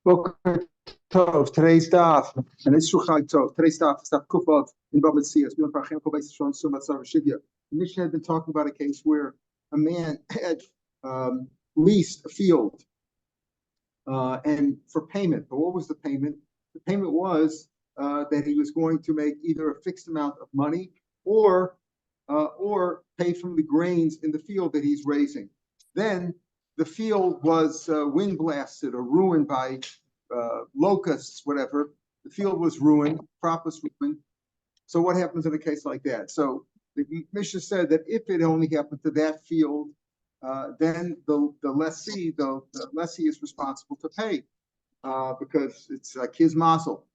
Boker Tov, today's daf, and it's Chag Tov. Today's daf is daf Kufov in Mציעא. The Mishnah had been talking about a case where a man had leased a field and for payment. But what was the payment? The payment was that he was going to make either a fixed amount of money or pay from the grains in the field that he's raising. Then the field was wind blasted or ruined by locusts, whatever. The field was ruined, crop was ruined. So what happens in a case like that? So the Mishnah said that if it only happened to that field, then the lessee is responsible to pay because it's like his mazel.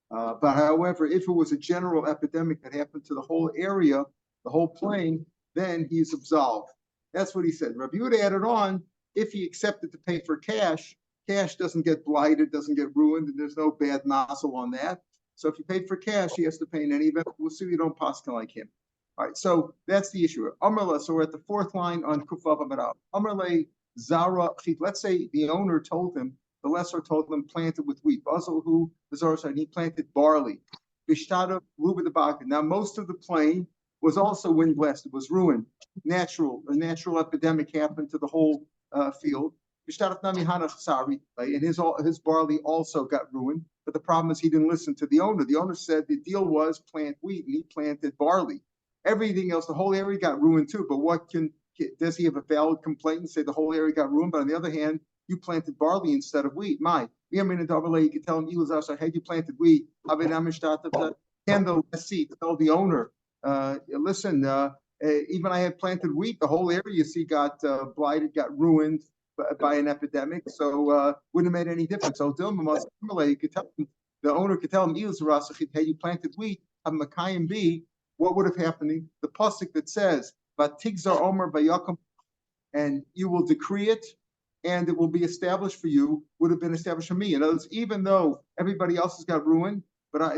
But however, if it was a general epidemic that happened to the whole area, the whole plain, then he's absolved. That's what he said. Rabbi Yehuda added on, if he accepted to pay for cash, cash doesn't get blighted, doesn't get ruined, and there's no bad mazel on that. So if he paid for cash, he has to pay in any event. We'll see you don't paskin like him. All right, so that's the issue. Amrla, so we're at the fourth line on Kufav Amarav. Amrle Zara, let's say the owner told him, the lessor told him, planted with wheat. Bazelhu, the Zara said he planted barley. Bishtada, Ruba the Bagan. Now, most of the plain was also wind blasted, was ruined. A natural epidemic happened to the whole field. And his barley also got ruined. But the problem is he didn't listen to the owner. The owner said the deal was plant wheat, and he planted barley. Everything else, the whole area got ruined too. But does he have a valid complaint and say the whole area got ruined? But on the other hand, you planted barley instead of wheat. You can tell him, hey, you planted wheat. Can the lessee tell the owner, listen, even I had planted wheat, the whole area you see got blighted, got ruined by an epidemic, so wouldn't have made any difference. So you could tell him, the owner could tell him, hey, you planted wheat, have Makayim B, what would have happened? The pasuk that says, Vatigzar Omer Vayakum, and you will decree it, and it will be established for you, would have been established for me. In other words, even though everybody else has got ruined, but I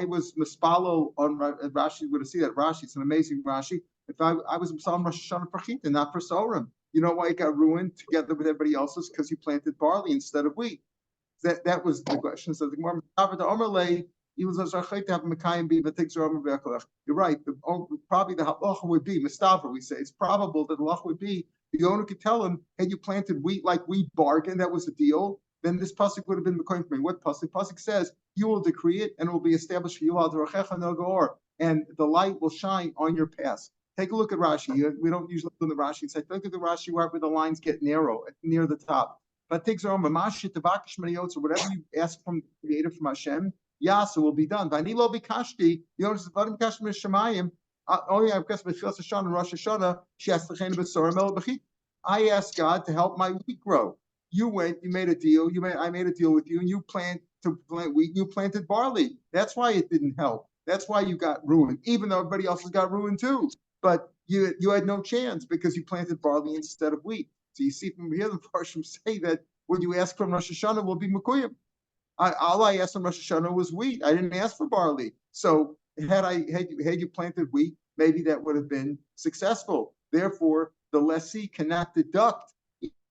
was mispalo on Rashi, would have seen that Rashi, it's an amazing Rashi. If I was mispalo Rosh Hashanah for Chita, not for Sorim. You know why it got ruined together with everybody else's? Because you planted barley instead of wheat. That was the question. So the Gemara, you're right. Probably the halacha would be Mustafa. We say it's probable that the halacha would be the owner could tell him, "Hey, you planted wheat like we bargained. That was the deal." Then this pasuk would have been the coin for me. What pasuk? Pasuk says you will decree it, and it will be established for you. And the light will shine on your path. Take a look at Rashi. We don't usually look at the Rashi and say, look at the Rashi where the lines get narrow, near the top. But take Zoram, whatever you ask from the Creator, from Hashem, Yasa will be done. Vanilo bikashti, Yonis Vadim Kashmir Shemayim, only I've got Rosh Hashanah and Rosh Hashanah, she has to I asked God to help my wheat grow. You went, you made a deal, I made a deal with you, and you plant wheat, you planted barley. That's why it didn't help. That's why you got ruined, even though everybody else has got ruined too. But you had no chance because you planted barley instead of wheat. So you see from here the Parshim say that when you ask from Rosh Hashanah will be Mekuyim. All I asked from Rosh Hashanah was wheat. I didn't ask for barley. So had you planted wheat, maybe that would have been successful. Therefore, the lessee cannot deduct,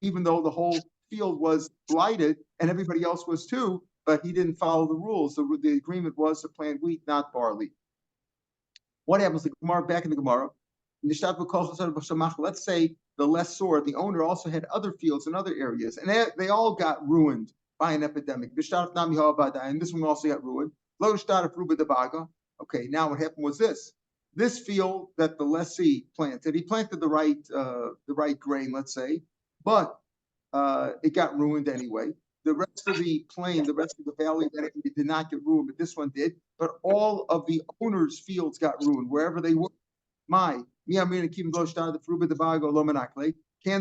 even though the whole field was blighted and everybody else was too, but he didn't follow the rules. The agreement was to plant wheat, not barley. What happens? The Gemara, back in the Gemara, let's say the lessor, the owner, also had other fields in other areas, and they all got ruined by an epidemic. And this one also got ruined. Okay, now what happened was this field that the lessee planted, he planted the right grain, let's say, but it got ruined anyway. The rest of the plain, the rest of the valley, that it did not get ruined, but this one did. But all of the owner's fields got ruined wherever they were. Can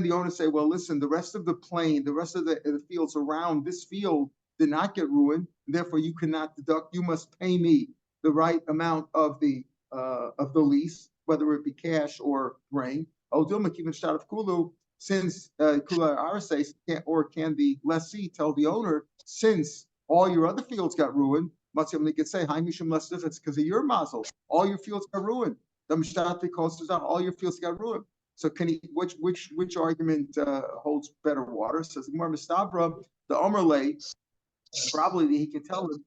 the owner say, well, listen, the rest of the plain, the rest of the fields around this field did not get ruined, and therefore you cannot deduct. You must pay me the right amount of the lease, whether it be cash or grain. Since Kula Arsace, or can the lessee tell the owner, since all your other fields got ruined, Matzamli could say, it's because of your mazel. All your fields got ruined. All your fields got ruined. So can he? Which argument holds better water? Says the Gemara Mistabra, the Omerle, probably he can tell him,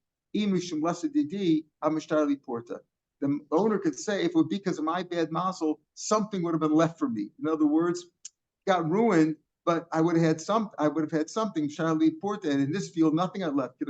the owner could say, if it would be because of my bad mazel, something would have been left for me. In other words, got ruined, but I would have had something. And in this field, nothing I left.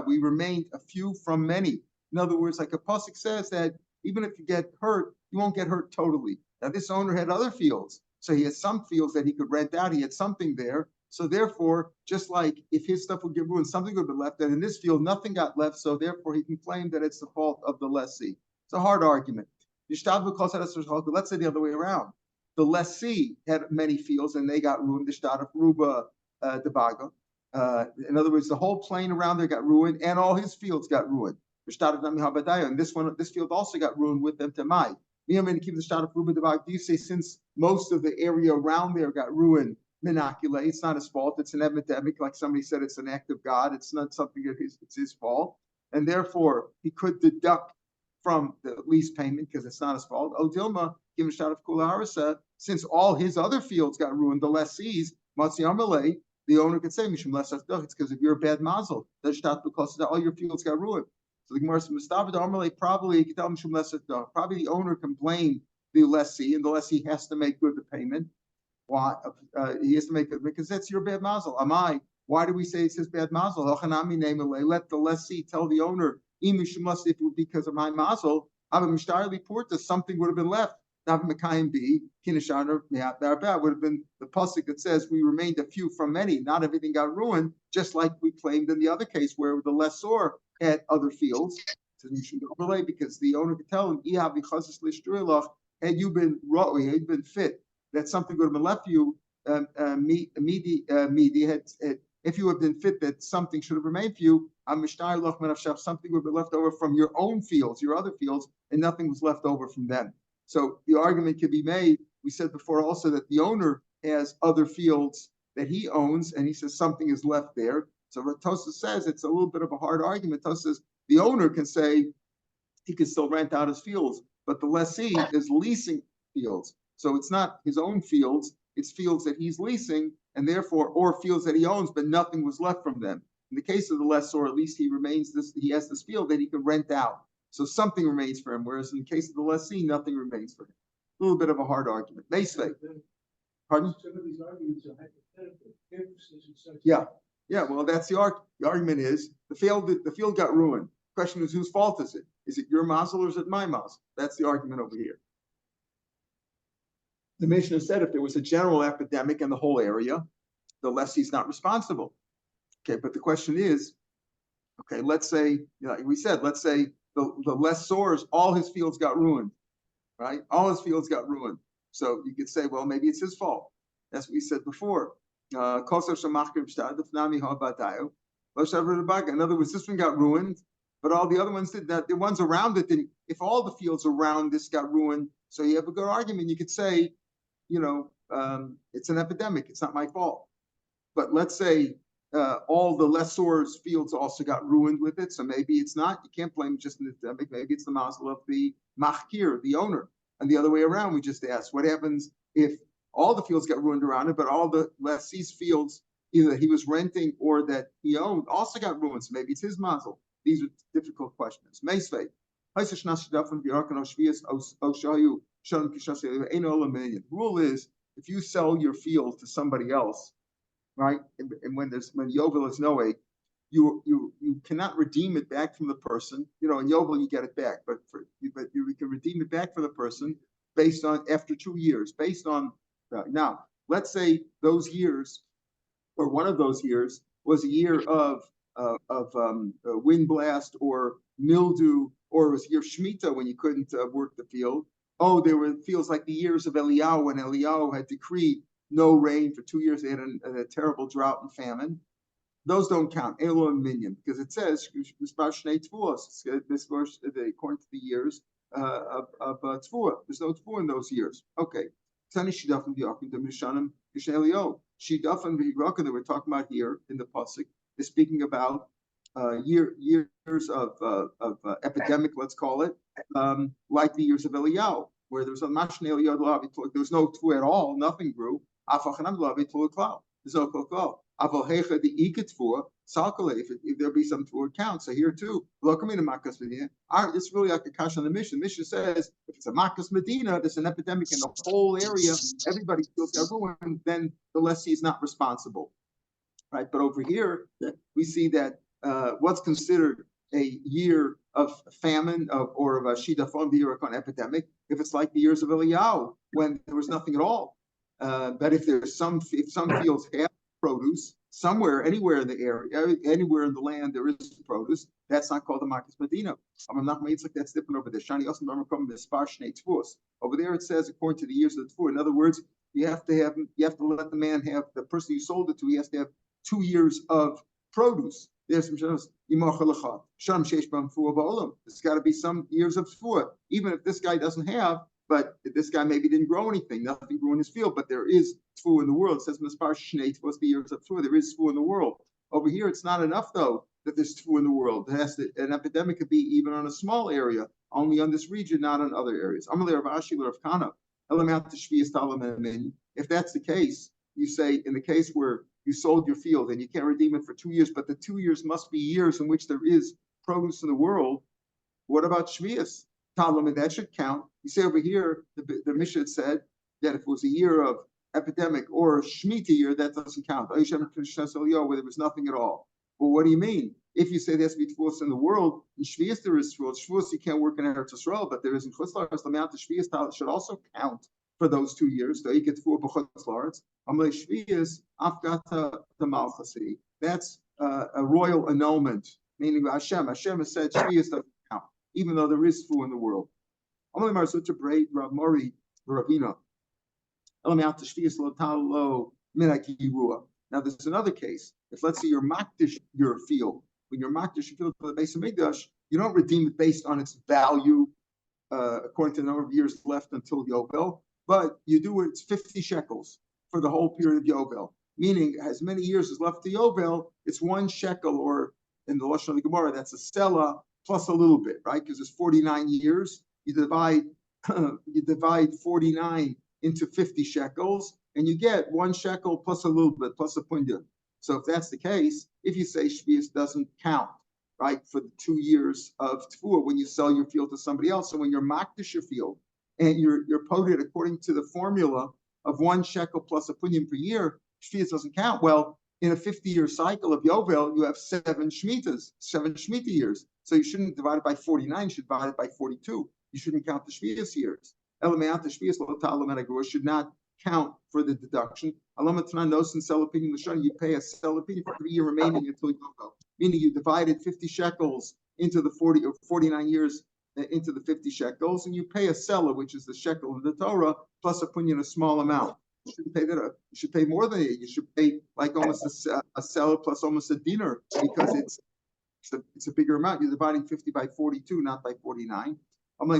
We remained a few from many. In other words, like a pasuk says that even if you get hurt, you won't get hurt totally. Now, this owner had other fields, so he had some fields that he could rent out. He had something there. So therefore, just like if his stuff would get ruined, something would have been left. And in this field, nothing got left. So therefore, he can claim that it's the fault of the lessee. It's a hard argument. Let's say the other way around. The lessee had many fields and they got ruined. The shtad of Ruba Debaga. In other words, the whole plain around there got ruined and all his fields got ruined. The shtad of Nami Habadaya. And this field also got ruined with them to Mai. Do you say since most of the area around there got ruined, minacule, it's not his fault, it's an epidemic, like somebody said, it's an act of God, it's not something that it's his fault, and therefore he could deduct from the lease payment because it's not his fault. Odilma, give a shot of Kularasa, since all his other fields got ruined, the lessees, Matziamale, the owner could say, Mishum Lesach, it's because of your bad mazel. Because all your fields got ruined. So the Gemara says, probably the owner can blame the lessee, and the lessee has to make good the payment. Why? He has to make it because that's your bad mazel. Why do we say it's his bad mazel? Let the lessee tell the owner, if it would be because of my mazel, something would have been left. Would have been the pasuk that says we remained a few from many. Not everything got ruined, just like we claimed in the other case where the lessor had other fields. So you should overlay because the owner could tell him, had you been fit, that something would have been left for you. If you had been fit, that something should have remained for you. Something would have been left over from your own fields, your other fields, and nothing was left over from them. So the argument could be made. We said before also that the owner has other fields that he owns, and he says something is left there. So what Tosa says, it's a little bit of a hard argument. Tosa says the owner can say he can still rent out his fields, but the lessee is leasing fields. So it's not his own fields, it's fields that he's leasing, and therefore, or fields that he owns, but nothing was left from them. In the case of the lessor, at least he has this field that he can rent out. So something remains for him, whereas in the case of the lessee, nothing remains for him. A little bit of a hard argument. Pardon? Some of these arguments are hypothetical. Yeah. Well, that's the argument. The argument is the field got ruined. The question is, whose fault is it? Is it your mazel or is it my mazel? That's the argument over here. The Mishnah said if there was a general epidemic in the whole area, the lessee's not responsible. Okay, but the question is, okay, let's say, let's say the lessor's, all his fields got ruined, right? All his fields got ruined. So you could say, well, maybe it's his fault. That's what we said before. In other words, this one got ruined, but all the other ones did that. The ones around it didn't. If all the fields around this got ruined, so you have a good argument. You could say, it's an epidemic. It's not my fault. But let's say all the lessor's fields also got ruined with it. So maybe it's not. You can't blame just an epidemic. Maybe it's the mazel of the machkir, the owner. And the other way around, we just asked, what happens if all the fields got ruined around it, but all the lessee's fields, either he was renting or that he owned, also got ruined. So maybe it's his mazel. These are difficult questions. Meisvei. The rule is, if you sell your field to somebody else, right, and when Yovel is Noe, you cannot redeem it back from the person. In Yovel you get it back, but you can redeem it back for the person based on after 2 years. Based on now, let's say those years, or one of those years, was a year of wind blast or mildew, or it was a year of Shemitah when you couldn't work the field. Oh, there were fields like the years of Eliyahu, when Eliyahu had decreed no rain for 2 years. They had a terrible drought and famine. Those don't count, Elon minion, because it says according to the years of Tfuah. There's no Tfuah in those years. Okay. Shidaf and V'Yiraka that we're talking about here in the pasuk is speaking about years of epidemic, let's call it, like the years of Eliyahu. where there was a mashnei yod lavi, there was no tfu at all, nothing grew. Afachanam lavi tfu klal. There's no klal. Aval hecha the iket tfu salkale. If there be some tfu count. So here too, lokamina makas medina. It's really like a kash on the mission. The mission says if it's a makas medina, there's an epidemic in the whole area. Everybody feels everyone. Then the lessee is not responsible, right? But over here, we see that what's considered a year of famine or of a shidafon, the year of an epidemic, if it's like the years of Eliyahu when there was nothing at all. But if some fields have produce somewhere, anywhere in the area, anywhere in the land there is produce, that's not called the Makas Medina. It's like that's different over there. Shani also over there it says according to the years of the tfuah. In other words, you have to let the man have, the person you sold it to, he has to have 2 years of produce. There's some there's got to be some years of tfuah, even if this guy doesn't have. But this guy maybe didn't grow anything, nothing grew in his field, but there is tfuah in the world. It says mispar shnei tfuah, the years of tfuah. There is tfuah in the world. Over here, it's not enough though that there's tfuah in the world. An epidemic could be even on a small area, only on this region, not on other areas. If that's the case, you say in the case where you sold your field and you can't redeem it for 2 years, but the 2 years must be years in which there is produce in the world. What about Shvius? Talmud, that should count. You say over here, the Mishnah said that if it was a year of epidemic or a Shemitah year, that doesn't count. Where there was nothing at all. Well, what do you mean? If you say there's to be tfuos in the world, in Shvius there is tfuos. Shvius you can't work in Eretz Yisrael, but there is in Chutz La'aretz. The amount of Shvius should also count for those 2 years. So you get tfuah b'Chutz La'aretz. Amalei Shvius afgata tamalchasi. That's a royal annulment, meaning Hashem has said Shvius doesn't count, even though there is tfuah in the world. Amalei Mar such a braid Rav Mori Ravina. Now there's another case. If let's say you're makdish your field, when you're makdish your field for the base of Mikdash, you don't redeem it based on its value according to the number of years left until Yovel, but you do it's 50 shekels for the whole period of Yovel, meaning as many years as left to Yovel, it's 1 shekel, or in the Lashon of the Gemara, that's a stela plus a little bit, right? Because it's 49 years. You divide 49 into 50 shekels, and you get 1 shekel plus a little bit, plus a punya. So if that's the case, if you say Shvius doesn't count, right, for the 2 years of tfuah when you sell your field to somebody else, so when you're makdish your field and you're quoted according to the formula of 1 shekel plus a punya per year, Shvius doesn't count. Well, in a 50-year cycle of Yovel, you have 7 Shemitah years. So you shouldn't divide it by 49, you should divide it by 42. You shouldn't count the Shvius years. Element the Shvius should not count for the deduction. You pay a sell opinion for the year remaining until Yovel. Meaning you divided 50 shekels into the 40 or 49 years into the 50 shekels, and you pay a seller, which is the shekel of the Torah, plus a punyan, a small amount. You shouldn't pay that. You should pay more than it. You should pay like almost a seller plus almost a dinar, because it's a bigger amount. You're dividing 50 by 42, not by 49. There,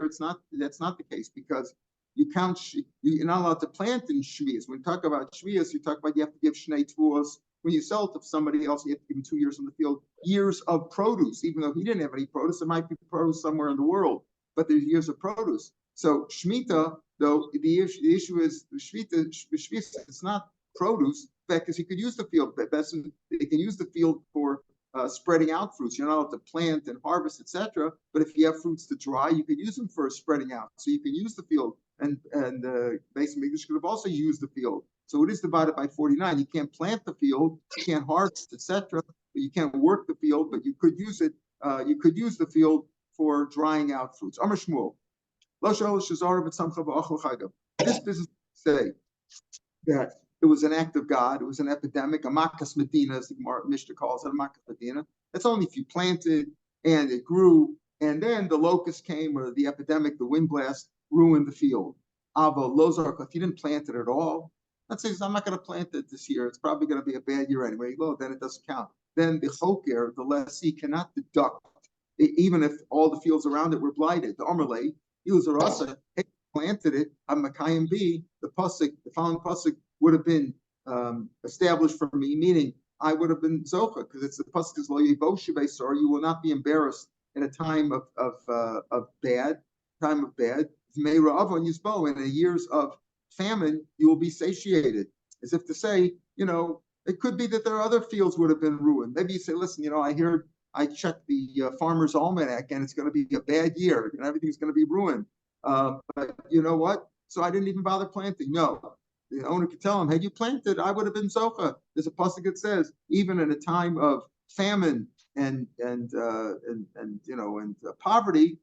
it's not. That's not the case, because you count. You're not allowed to plant in Shvius. When you talk about Shvius, you talk about you have to give Shnei Tfuos. When you sell it to somebody else, you have to give him 2 years in the field, years of produce. Even though he didn't have any produce, it might be produce somewhere in the world, but there's years of produce. So Shemitah, though, the issue is Shvita, it's not produce, because you could use the field. They can use the field for spreading out fruits. You're not allowed to plant and harvest, etc. But if you have fruits to dry, you could use them for spreading out. So you can use the field, and basically you could have also used the field. So it is divided by 49. You can't plant the field, you can't harvest, etc. But you can't work the field, but you could use it. You could use the field for drying out fruits. Amar Shmuel. This business say that it was an act of God, it was an epidemic, a makas medina, as the Mishnah calls it, a makas medina. That's only if you planted and it grew, and then the locust came, or the epidemic, the wind blast, ruined the field. Ava lozar, if you didn't plant it at all, let's say I'm not going to plant it this year, it's probably going to be a bad year anyway. Well, then it doesn't count. Then the choker, the lessee, cannot deduct, even if all the fields around it were blighted. The Omerle, he was a rasa, planted it, Makayim B, the following pasuk would have been established for me, meaning I would have been zocha, because it's the pasuk is lo yivoshe beisor, you will not be embarrassed in a time of bad. time of bad, in the years of famine, you will be satiated. As if to say, it could be that there are other fields would have been ruined. Maybe you say, listen, I checked the Farmer's Almanac and it's going to be a bad year. Everything's going to be ruined. But you know what? So I didn't even bother planting. No. The owner could tell him, had you planted, I would have been zocha. There's a pasuk that says, even in a time of famine and poverty,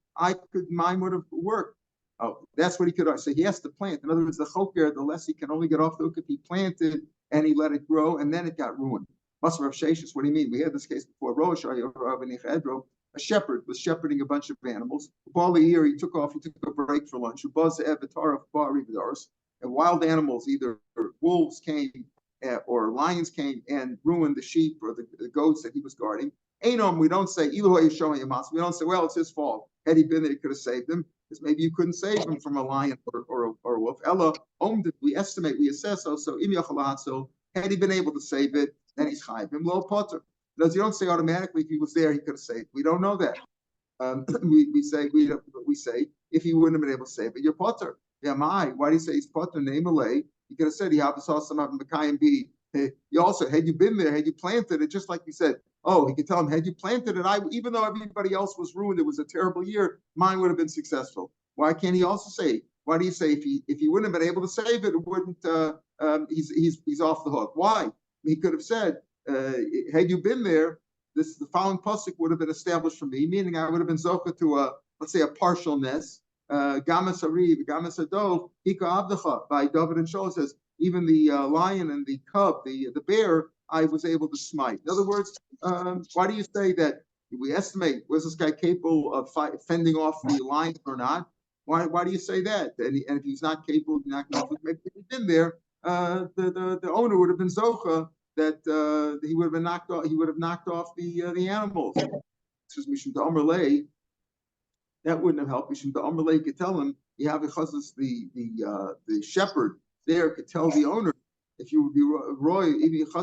mine would have worked. Oh, that's what he could say. He has to plant. In other words, the choker, the less he can only get off the hook if he planted and he let it grow, and then it got ruined. Master Rav Sheshes, what do you mean? We had this case before. A shepherd was shepherding a bunch of animals. All the year he took a break for lunch. And wild animals, either wolves came or lions came and ruined the sheep or the goats that he was guarding. Einom, we don't say, we don't say, well, it's his fault. Had he been there, he could have saved him. Because maybe you couldn't save him from a lion or a wolf. Ella, we estimate, we assess also, had he been able to save it, then he's chayv him low potter. Because you don't say automatically if he was there, he could have saved. We don't know that. We say if he wouldn't have been able to save it, you're potter. Yeah, why do you say he's potter? Name alay. He could have said he saw some of the Mekayim B. You also, had you been there, had you planted it, just like you said. Oh, he could tell him, had you planted it, even though everybody else was ruined, it was a terrible year, mine would have been successful. Why can't he also say? Why do you say if he wouldn't have been able to save it, it wouldn't? He's off the hook. Why? He could have said, had you been there, the following pasuk would have been established for me, meaning I would have been zocha to let's say a partialness. Gamas Ariv, Gamas Adov, Hika Abdacha. By David and Shaul says, even the lion and the cub, the bear, I was able to smite. In other words, why do you say that we estimate, was this guy capable of fending off the lion or not? Why do you say that? And if he's not capable, maybe if he'd been there, the owner would have been zocha that he would have been knocked off. He would have knocked off the animals. This is Mishum Da'amr. That wouldn't have helped. Mishum Da'amr could tell him. The shepherd there could tell the owner, if you would be roy, even if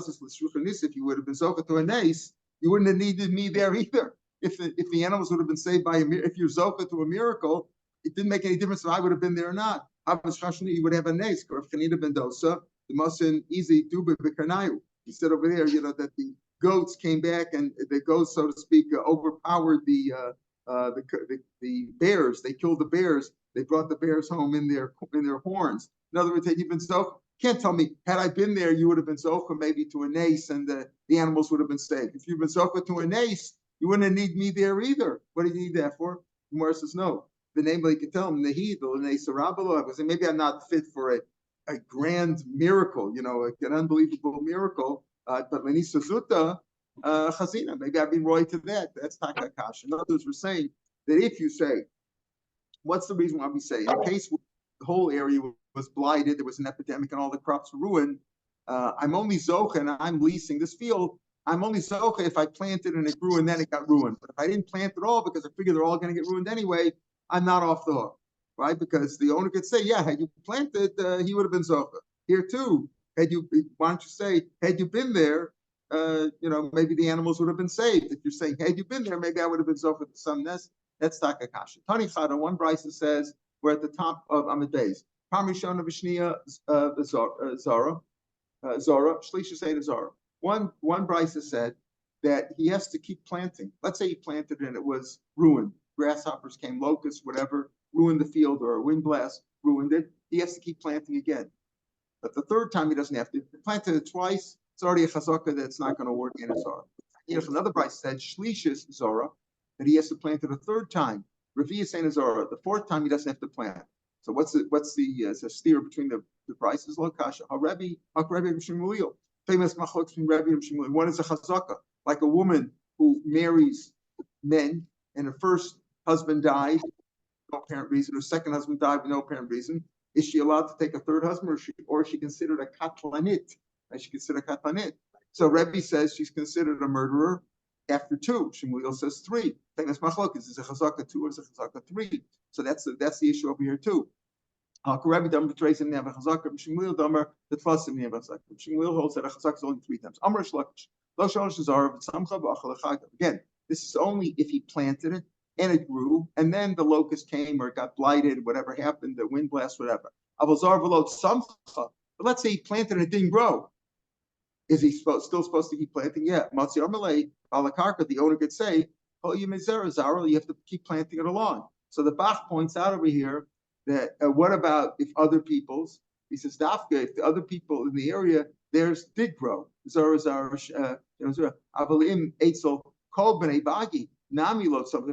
you would have been zocha to a nace, you wouldn't have needed me there either. If the animals would have been saved by if you're zocha to a miracle, it didn't make any difference if I would have been there or not. You would have a nace. Or if Chanina ben Dosa, the most easy duba b'karnayu. He said over there, that the goats came back and the goats, so to speak, overpowered the bears. They killed the bears. They brought the bears home in their horns. In other words, had you been zocha, can't tell me, had I been there, you would have been zocha maybe to a nace and the animals would have been saved. If you've been zocha to a nace, you wouldn't need me there either. What do you need that for? Gemara says no. The name he could tell him, Nehid, or Nesarabalo, I was saying maybe I'm not fit for a grand miracle, an unbelievable miracle. But Lenisa Zuta, Chazina, maybe I've been roy to that. That's Takakash. In others, we're saying that if you say, what's the reason why we say, in a case where the whole area was blighted, there was an epidemic and all the crops were ruined, I'm only zocha and I'm leasing this field. I'm only zocha if I planted and it grew and then it got ruined. But if I didn't plant at all because I figured they're all going to get ruined anyway, I'm not off the hook, right? Because the owner could say, yeah, had you planted, he would have been zocha. Here too, why don't you say, had you been there, maybe the animals would have been saved. If you're saying, had you been there, maybe I would have been zocha to some nest. That's Takakashi. Tani Chada, one Brisa says, we're at the top of Amid Beis. Parmishana Vishnia Zara, Shlisha Seder Zara. One Brisa said that he has to keep planting. Let's say he planted and it was ruined. Grasshoppers came, locusts, whatever, ruined the field, or a wind blast ruined it. He has to keep planting again. But the third time he doesn't have to. If he planted it twice, it's already a chazaka that's not going to work in a Zara. Another Brisa said Shlishis Zara, that he has to plant it a third time. Revi'ah Saint Zara, the fourth time he doesn't have to plant. So what's the steer between the prices? Lokasha. Harebi Shmuel. Famous machlok between Rebbe and Shmuel. One is a chazaka, like a woman who marries men and her first husband died, no apparent reason. Her second husband died for no apparent reason. Is she allowed to take a third husband, or is she considered a katlanit? Is she considered a katlanit? So Rebbe says she's considered a murderer after two. Shmuel says three. Famous machlok is a chazaka 2 or is a chazaka 3? So that's the issue over here too. Rebbe Damar betrays him never chazaka. Shmuel Damar the tfasim never chazaka. Shmuel holds that a chazaka is only 3 times. Amr shlakish. Lo shalosh zarav samcha b'achal. Again, this is only if he planted it and it grew, and then the locust came or it got blighted, whatever happened, the wind blast, whatever. But let's say he planted and it didn't grow. Is he still supposed to keep planting? Yeah. The owner could say, you have to keep planting it along. So the Bach points out over here that what about if other people's? He says, Dafka, if the other people in the area, theirs did grow. If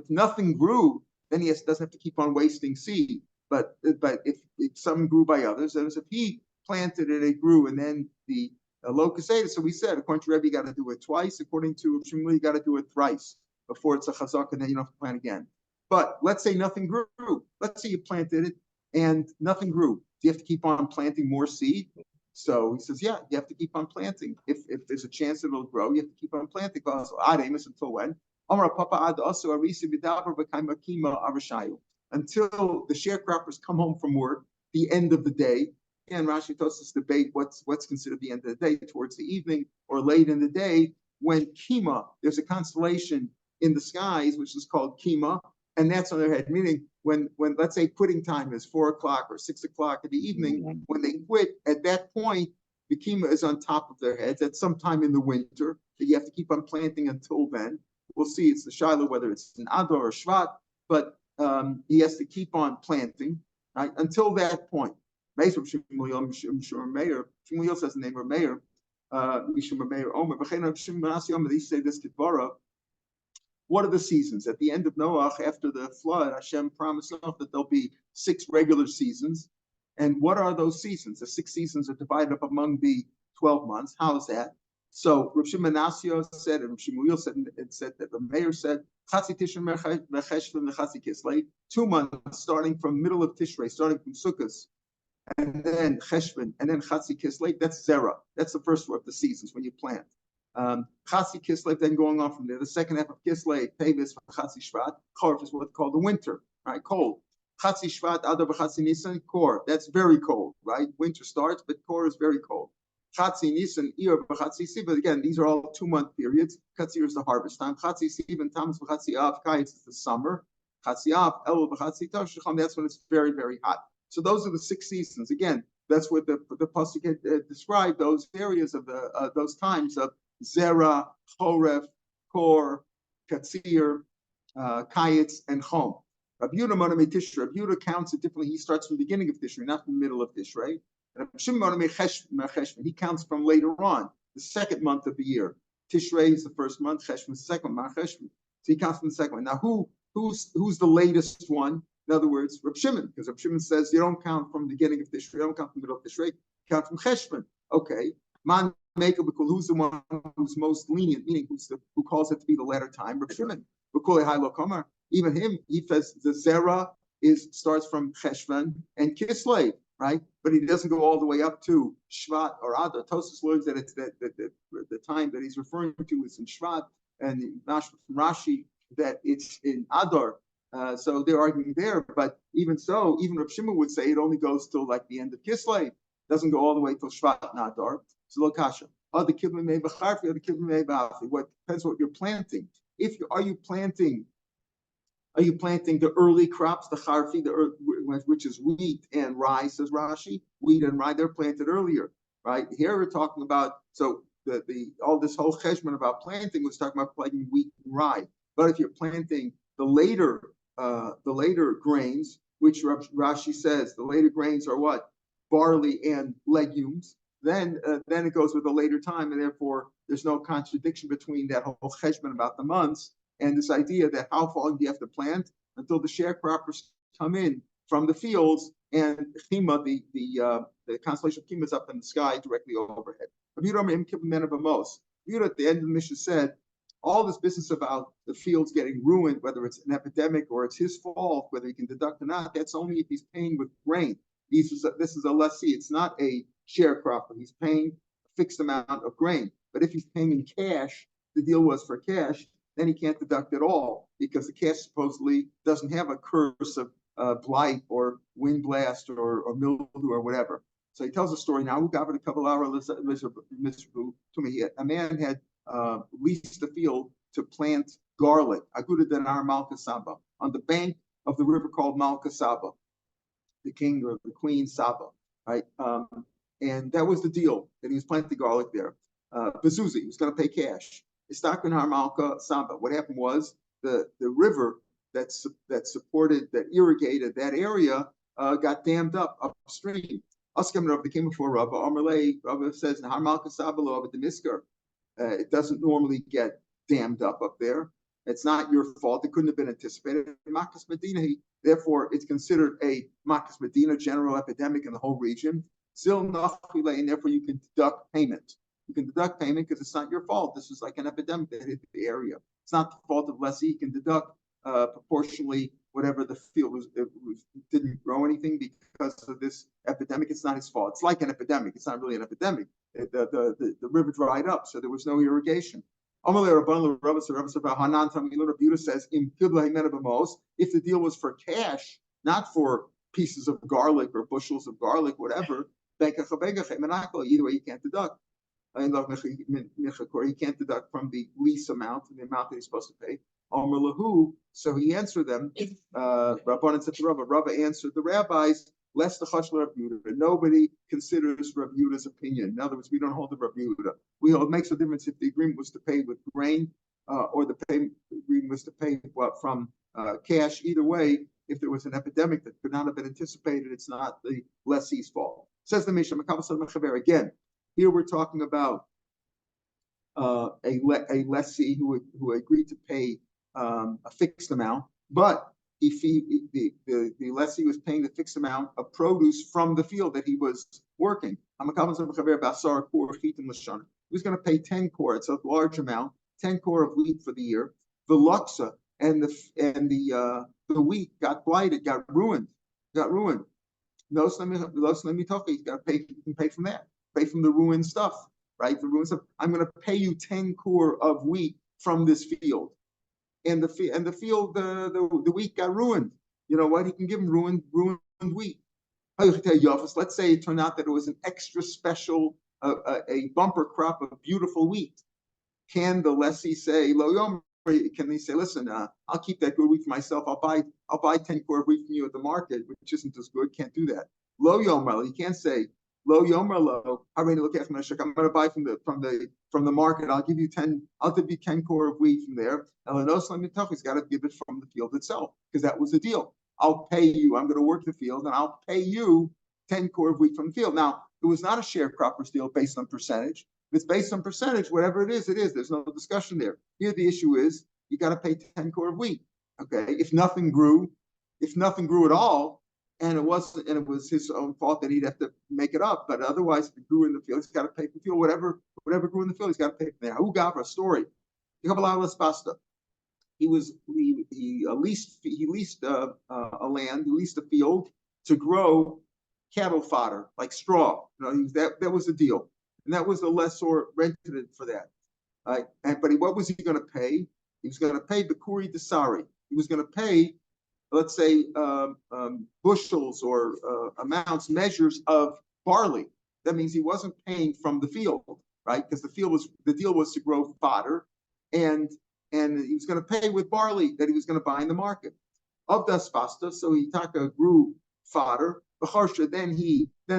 nothing grew, then he doesn't have to keep on wasting seed. But if some grew by others, and if he planted it, it grew, and then the locust ate it. So we said, according to Rebbe, you got to do it twice. According to Shmuel, you got to do it thrice before it's a chazak, and then you don't have to plant again. But let's say nothing grew. Let's say you planted it and nothing grew. Do you have to keep on planting more seed? So he says, yeah, you have to keep on planting. If there's a chance that it'll grow, you have to keep on planting. Until when? Until the sharecroppers come home from work, the end of the day. And Rashi tells us debate what's considered the end of the day, towards the evening or late in the day, when Kima, there's a constellation in the skies which is called Kima, and that's on their head. Meaning when let's say quitting time is 4 o'clock or 6 o'clock in the evening, when they quit, at that point the Kima is on top of their heads. At some time in the winter, that you have to keep on planting until then. We'll see. It's the Shiloh whether it's an Adar or Shvat, but he has to keep on planting, right, until that point. Shmuel says the name of Meir. They say this Kedvara. What are the seasons? At the end of Noah, after the flood, Hashem promised Noah that there'll be 6 regular seasons. And what are those seasons? The 6 seasons are divided up among the 12 months. How is that? So Rav Shimon said, and Rav Shmuel said that Rav Meir said, 2 months starting from middle of Tishrei, starting from Sukkot, and then Cheshvan, and then Chatzi Kislev, that's Zera. That's the first of the seasons when you plant. Chatzi Kislev, then going on from there. The second half of Kislev, Tevis, Chatzi Shvat. Chorf is what's called the winter, right? Cold. Chatzi Shvat, Adar, Chatzi Nisan, Kor. That's very cold, right? Winter starts, but Kor is very cold. Chatzi Nisan, Iyar, Chatzi Siv. Again, these are all 2-month periods. Chatzi is the harvest time. Chatzi Siv and Tammuz, Chatzi Av, Kayetz is the summer. Chatzi Av, Elul, Chatzi Tov, Shecham. That's when it's very, very hot. So those are the 6 seasons. Again, that's what the pasuk described, those areas of those times of Zera, Choref, Kor, Katzir, Kayetz, and Chom. Rabbi Yehuda counts it differently. He starts from the beginning of Tishrei, not from the middle of Tishrei. He counts from later on, the second month of the year. Tishrei is the first month, Cheshvan is the second month, So he counts from the second one. Now, who's the latest one? In other words, Rav Shimon, because Rav Shimon says you don't count from the beginning of Tishrei, you don't count from the middle of Tishrei, you count from Cheshvan. Okay. Man Mekel, who's the one who's most lenient, meaning who calls it to be the latter time? Rav Shimon. Even him, he says the Zera starts from Cheshvan and Kislev, right? But he doesn't go all the way up to Shvat or Adar. Tosfos learns that it's the time that he's referring to is in Shvat, and Rashi that it's in Adar. So they're arguing there, but even so, even Rav Shimon would say it only goes till like the end of Kislev. Doesn't go all the way till Shvat and Adar. So Lokasha. What depends what you're planting. Are you planting the early crops, the charfi, which is wheat and rye, says Rashi. Wheat and rye, they're planted earlier, right? Here we're talking about, so all this whole cheshbon about planting was talking about planting wheat and rye. But if you're planting the later grains, which Rashi says the later grains are what? Barley and legumes. Then it goes with a later time, and therefore there's no contradiction between that whole cheshbon about the months and this idea that how long do you have to plant until the sharecroppers come in from the fields and Chima, the constellation of Chima is up in the sky directly overhead. At the end of the mission said, all this business about the fields getting ruined, whether it's an epidemic or it's his fault, whether he can deduct or not, that's only if he's paying with grain. This is a lessee. It's not a sharecropper. He's paying a fixed amount of grain. But if he's paying in cash, the deal was for cash, then he can't deduct at all because the cash supposedly doesn't have a curse of blight or wind blast or mildew or whatever. So he tells a story now. A man had leased the field to plant garlic, Aguda Denar Malka Saba, on the bank of the river called Malka Saba, the king or the queen Saba, right? And that was the deal, that he was planting garlic there. Bezuzi, he was going to pay cash. Istakun Har Malka Saba. What happened was the river that supported, that irrigated that area got dammed up upstream. Askem Rav, that came before Rav Amarle. Rav says, Har Malka Saba lo of the Misker. It doesn't normally get dammed up there. It's not your fault. It couldn't have been anticipated. Makas Medina, therefore, it's considered a Makas Medina general epidemic in the whole region. Zil Nachile, and therefore you can deduct payment. You can deduct payment because it's not your fault. This was like an epidemic that hit the area. It's not the fault of lessee. You can deduct proportionally whatever the field was. It didn't grow anything because of this epidemic. It's not his fault. It's like an epidemic. It's not really an epidemic. The river dried up, so there was no irrigation. Rabbi says, if the deal was for cash, not for pieces of garlic or bushels of garlic, whatever, either way, you can't deduct. He can't deduct from the lease amount, the amount that he's supposed to pay. So he answered them. Rabbanan said to Rabba answered the rabbis, lest the chashla Rav Yehuda. Nobody considers Rav Yehuda's opinion. In other words, we don't hold the Rav Yehuda. We hold, it makes a difference if the agreement was to pay with grain or the agreement was to pay from cash. Either way, if there was an epidemic that could not have been anticipated, it's not the lessee's fault. Says the Mishnah, again, here we're talking about a lessee who agreed to pay a fixed amount, but if the lessee was paying the fixed amount of produce from the field that he was working. He was going to pay 10 kor, it's a large amount, 10 kor of wheat for the year. The luxa and the wheat got blighted, got ruined. No, he's got to pay. You can pay from that. Pay from the ruined stuff, right? The ruined stuff. I'm going to pay you 10 kor of wheat from this field. And the field, the wheat got ruined. You know what? He can give him ruined wheat. Let's say it turned out that it was an extra special, a bumper crop of beautiful wheat. Can the lessee say, Lo Yom? Can they say, listen, I'll keep that good wheat for myself. I'll buy 10 kor of wheat from you at the market, which isn't as good. Can't do that. Lo Yom, you can't say Lo Yom Lo. I'm going to buy from the market. I'll give you 10 kor of wheat from there. He's got to give it from the field itself because that was the deal. I'll pay you. I'm going to work the field and I'll pay you 10 kor of wheat from the field. Now, it was not a sharecroppers deal based on percentage. If it's based on percentage, whatever it is, it is. There's no discussion there. Here, the issue is you got to pay 10 kor of wheat. Okay, if nothing grew at all, and it was his own fault that he'd have to make it up. But otherwise, if it grew in the field, he's got to pay for the field. Whatever grew in the field, he's got to pay for that. Who got a story? He leased a land, he leased a field to grow cattle fodder like straw. That was the deal, and that was the lessor rented it for that. Right? But what was he going to pay? He was going to pay Bekuri Desari. He was going to pay, let's say, bushels or amounts, measures of barley. That means he wasn't paying from the field, right? Because the deal was to grow fodder, and he was going to pay with barley that he was going to buy in the market. Of das pasta, so he grew fodder. Then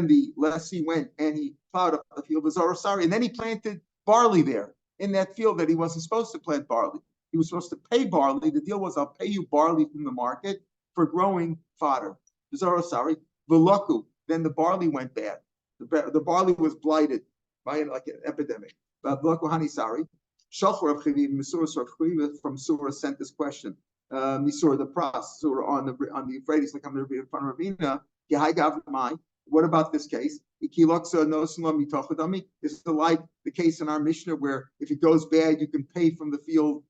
the lessee went and he plowed up the field of Zarosari, and then he planted barley there in that field that he wasn't supposed to plant barley. He was supposed to pay barley. The deal was, I'll pay you barley from the market for growing fodder. Zarosari, Veloku. Then the barley went bad. The barley was blighted by like an epidemic. Veloku Hanisari. Shachor of Chiviv, Misura from Surah sent this question. Misura the Pras, Surah on the Euphrates, like I'm going to read in front of Ravina. What about this case? This is like the case in our Mishnah where if it goes bad, you can pay from the field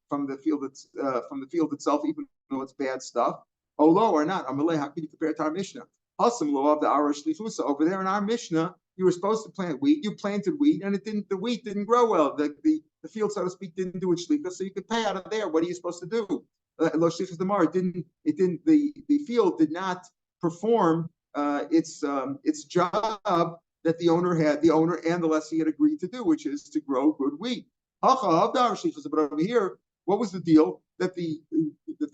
itself, even though it's bad stuff. Olo or not? Amalei, how can you compare it to our Mishnah? Hasam law of the Arash Lifusa. Over there in our Mishnah, you were supposed to plant wheat. You planted wheat, and the wheat didn't grow well. The field, so to speak, didn't do its shlichus, so you could pay out of there. What are you supposed to do? The field did not perform its job that the owner and the lessee had agreed to do, which is to grow good wheat. But over here, what was the deal? that the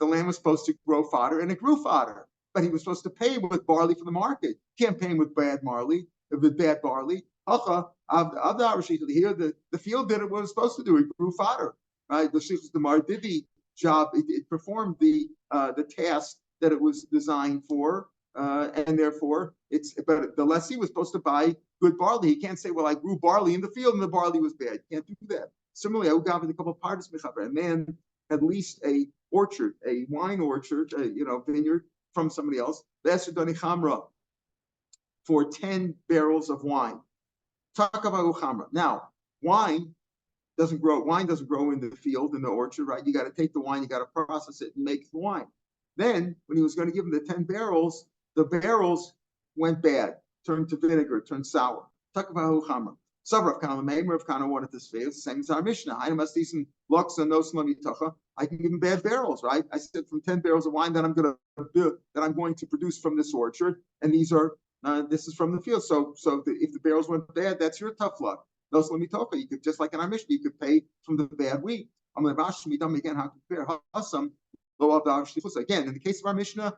land was supposed to grow fodder, and it grew fodder. But he was supposed to pay with barley for the market. Can't pay him with bad barley. Here, the field did what it was supposed to do. It grew fodder. Right? The Mar did the job. It performed the task that it was designed for, and therefore but the lessee was supposed to buy good barley. He can't say, well, I grew barley in the field and the barley was bad. You can't do that. Similarly, I would have a couple of parties. A man had leased a orchard, a wine orchard, vineyard from somebody else. For 10 barrels of wine. Now, wine doesn't grow. Wine doesn't grow in the field, in the orchard, right? You got to take the wine, you got to process it and make the wine. Then, when he was going to give him the 10 barrels, the barrels went bad, turned to vinegar, turned sour. Talk about Huchamra. Rav Kana wanted this fail. Same as our Mishnah. I can give him bad barrels, right? I said from 10 barrels of wine that I'm going to produce from this orchard, and these are this is from the field. So if the barrels went bad, that's your tough luck. You could, just like in our Mishnah, you could pay from the bad wheat. Again, how to compare? Again, in the case of our Mishnah,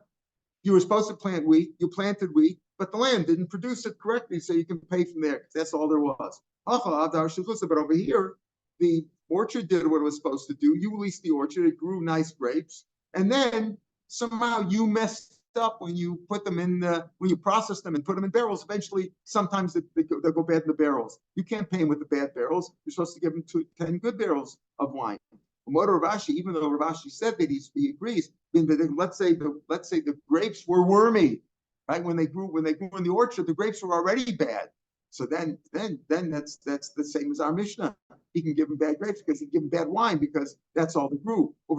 you were supposed to plant wheat, you planted wheat, but the land didn't produce it correctly, so you can pay from there. That's all there was. But over here, the orchard did what it was supposed to do. You leased the orchard, it grew nice grapes, and then somehow you messed up when you put them when you process them and put them in barrels. Eventually, sometimes they'll go bad in the barrels. You can't pay them with the bad barrels. You're supposed to give them 10 good barrels of wine. Even though Rav Ashi said that he agrees, let's say the grapes were wormy, right? When they grew in the orchard, the grapes were already bad. So then that's the same as our Mishnah. He can give him bad grapes because he can give him bad wine because that's all that grew. Or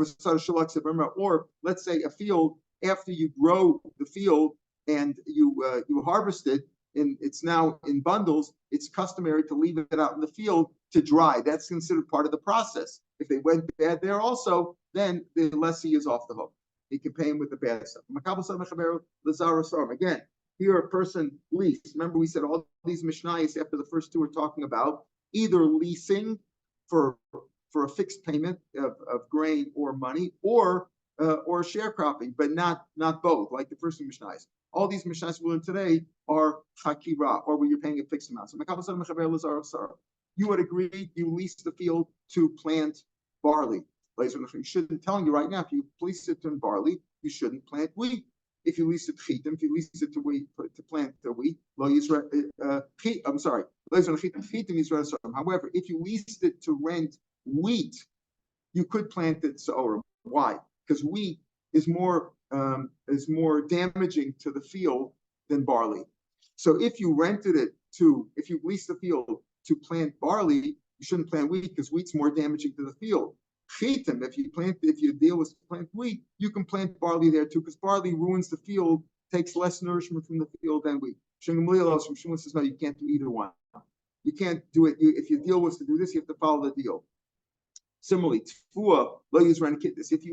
let's say a field, after you grow the field and you harvest it, and it's now in bundles, it's customary to leave it out in the field to dry. That's considered part of the process. If they went bad there also, then the lessee is off the hook. He can pay him with the bad stuff. Again, here a person leased. Remember we said all these Mishnayos after the first two are talking about either leasing for a fixed payment of grain or money, or sharecropping, but not both, like the first two Mishnayos. All these Mishnayos we learned today are Chakira, or where you're paying a fixed amount. So you would agree you lease the field to plant barley. You shouldn't, telling you right now, if you lease it to barley, you shouldn't plant wheat. If you lease it chitim, if you lease it to wheat, to plant the wheat, I'm sorry. However, if you leased it to rent wheat, you could plant it so. Why? Because wheat is more damaging to the field than barley. So if you lease the field to plant barley, you shouldn't plant wheat because wheat's more damaging to the field. Chitim, if your deal was to plant wheat, you can plant barley there too, because barley ruins the field, takes less nourishment from the field than wheat. Shmuel says no, you can't do either one. You can't do it. If your deal was to do this, you have to follow the deal. Similarly, tfua lo yizran kitnis. If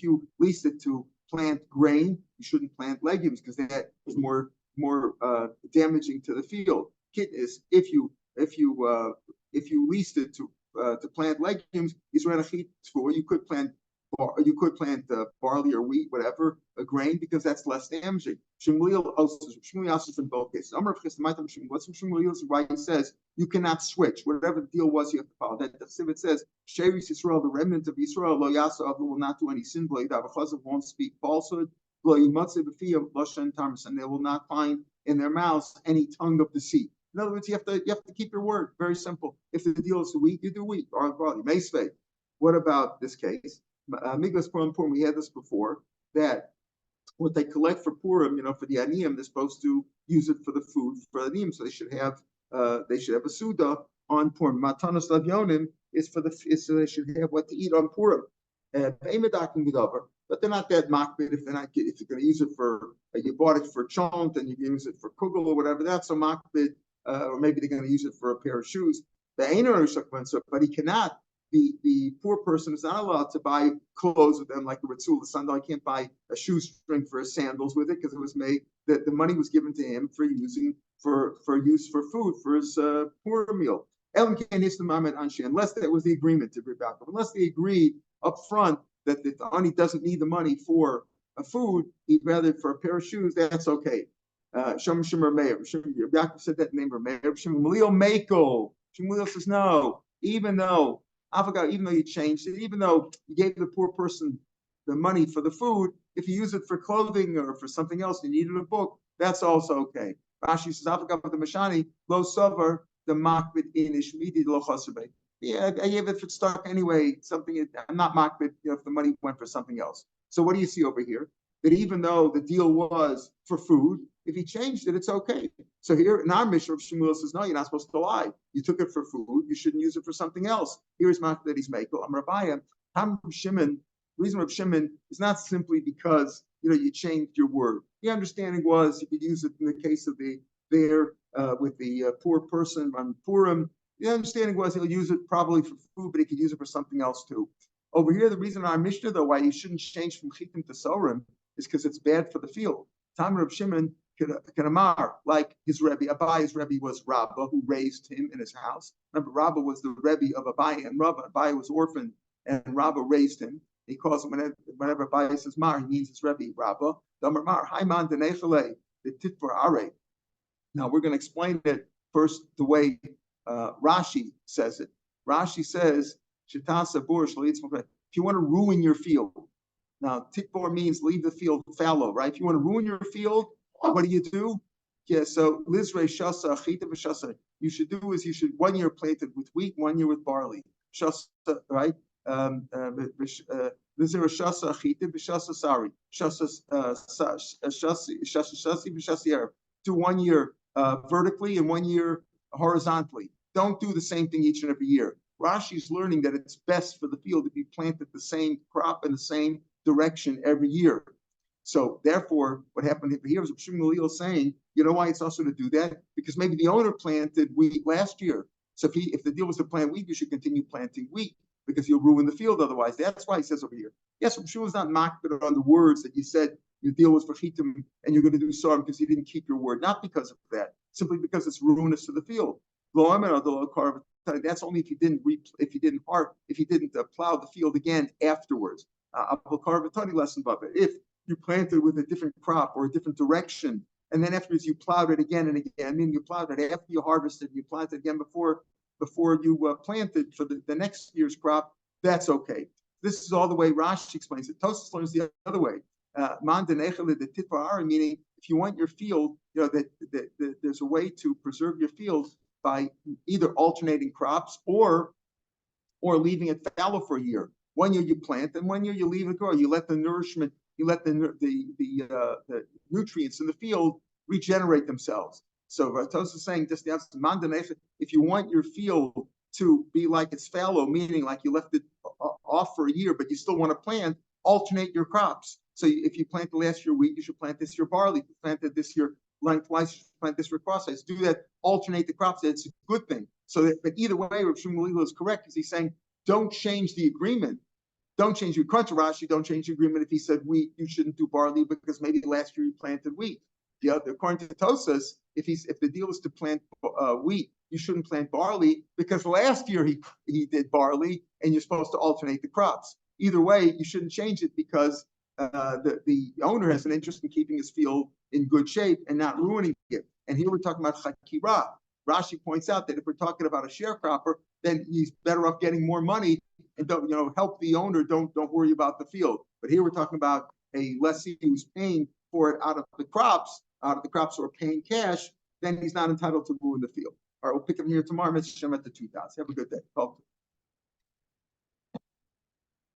you leased it to plant grain, you shouldn't plant legumes because that is more damaging to the field. Kitnis, if you leased it to plant legumes, you could plant barley or wheat, whatever, a grain, because that's less damaging. Shmuel also in both cases. What's Shmuel's right says you cannot switch. Whatever the deal was, you have to follow. That the Sivit says, Sheris Yisrael, the remnant of Yisrael, lo yasa will not do any sin, won't speak falsehood, and they will not find in their mouths any tongue of deceit. In other words, you have to keep your word. Very simple. If the deal is to wheat, you do wheat or barley. Meisvei. What about this case? Miglas Purim, we had this before, that what they collect for Purim, for the Aniyim, they're supposed to use it for the food for the Aniyim. So they should have a Suda on Purim. Matanos Lavyonim is so they should have what to eat on Purim. But they're not that makbid if you're going to use it for, you bought it for chont and you use it for kugel or whatever, that's so makbid, or maybe they're going to use it for a pair of shoes. But he cannot, the poor person is not allowed to buy clothes with them like a Ratzul, the sandal. He can't buy a shoestring for his sandals with it because it was made, that the money was given to him for use for food, for his poor meal. Unless that was the agreement to Rebbe, unless they agreed up front that if the ani doesn't need the money for a food, he'd rather for a pair of shoes, that's okay. Shmuel Meir. Yaakov said that name Meir. Shmuel Mako. Shmuel says no. Even though you changed it, even though you gave the poor person the money for the food, if you use it for clothing or for something else, you needed a book, that's also okay. Rashi says, "Afagav the Mashani lo savar the makbid inish midi lo chasabe." Yeah, I gave it for stock anyway. Something I'm not makbid, if the money went for something else. So what do you see over here? That even though the deal was for food, if he changed it, it's okay. So here in our Mishnah, Shmuel says, no, you're not supposed to lie. You took it for food. You shouldn't use it for something else. Here's Mach that he's making. I'm Rabbiah. Rav Shimon. The reason Rav Shimon is not simply because you changed your word. The understanding was you could use it in the case of with the poor person on Purim. The understanding was he'll use it probably for food, but he could use it for something else too. Over here, the reason in our Mishnah, though, why you shouldn't change from chitim to sorim is because it's bad for the field. Tam Rav Shimon can amar, like his Rebbe. Abaye's Rebbe was Rabbah, who raised him in his house. Remember, Rabbah was the Rebbe of Abaye, and Abaye was orphaned, and Rabbah raised him. He calls him whenever Abaye says Mar, he means his Rebbe, Rabbah. Damar Mar, Haiman Denechele, the Titvar Are. Now we're going to explain it first the way Rashi says it. Rashi says, if you want to ruin your field. Now, tikbor means leave the field fallow, right? If you want to ruin your field, what do? Yeah, so lizre shasa achita v'shasa. You should do is 1 year planted with wheat, 1 year with barley. Shasa, right? Lizre shasa achita v'shasa sari. Shasa shasi v'shasi erev. Do 1 year vertically and 1 year horizontally. Don't do the same thing each and every year. Rashi's learning that it's best for the field if you planted the same crop in the same direction every year. So therefore, what happened here is Shmuel saying, you know why it's also to do that? Because maybe the owner planted wheat last year. So if the deal was to plant wheat, you should continue planting wheat because you'll ruin the field otherwise. That's why he says over here. Yes, Shmuel's not makbid on the words that you said your deal was for chitim and you're going to do sorim because you didn't keep your word. Not because of that, simply because it's ruinous to the field. That's only if you didn't plow the field again afterwards. Lesson above it. If you planted with a different crop or a different direction, and then afterwards you plowed it again and again, meaning you plowed it after you harvested, you planted again before you planted for the next year's crop, that's okay. This is all the way Rashi explains it. Tosfos learns the other way. Meaning if you want your field, that there's a way to preserve your field by either alternating crops or leaving it fallow for a year. 1 year you plant, and 1 year you leave it grow. You let the nourishment, the nutrients in the field regenerate themselves. So Ratos is saying just the opposite. If you want your field to be like it's fallow, meaning like you left it off for a year, but you still want to plant, alternate your crops. So if you planted last year wheat, you should plant this year barley. If you planted this year lengthwise, you should plant this year crosswise. Do that, alternate the crops. It's a good thing. But either way, Rav Shmuel is correct because he's saying don't change the agreement. Don't change your according to Rashi. Don't change the agreement if he said wheat, you shouldn't do barley because maybe last year you planted wheat. According to Tosas, if the deal is to plant wheat, you shouldn't plant barley because last year he did barley, and you're supposed to alternate the crops. Either way, you shouldn't change it because the owner has an interest in keeping his field in good shape and not ruining it. And here we're talking about chakira. Rashi points out that if we're talking about a sharecropper, then he's better off getting more money and don't help the owner. Don't worry about the field. But here we're talking about a lessee who's paying for it out of the crops or paying cash. Then he's not entitled to ruin the field. All right, we'll pick him here tomorrow. Mitzvah at the 2,000. Have a good day.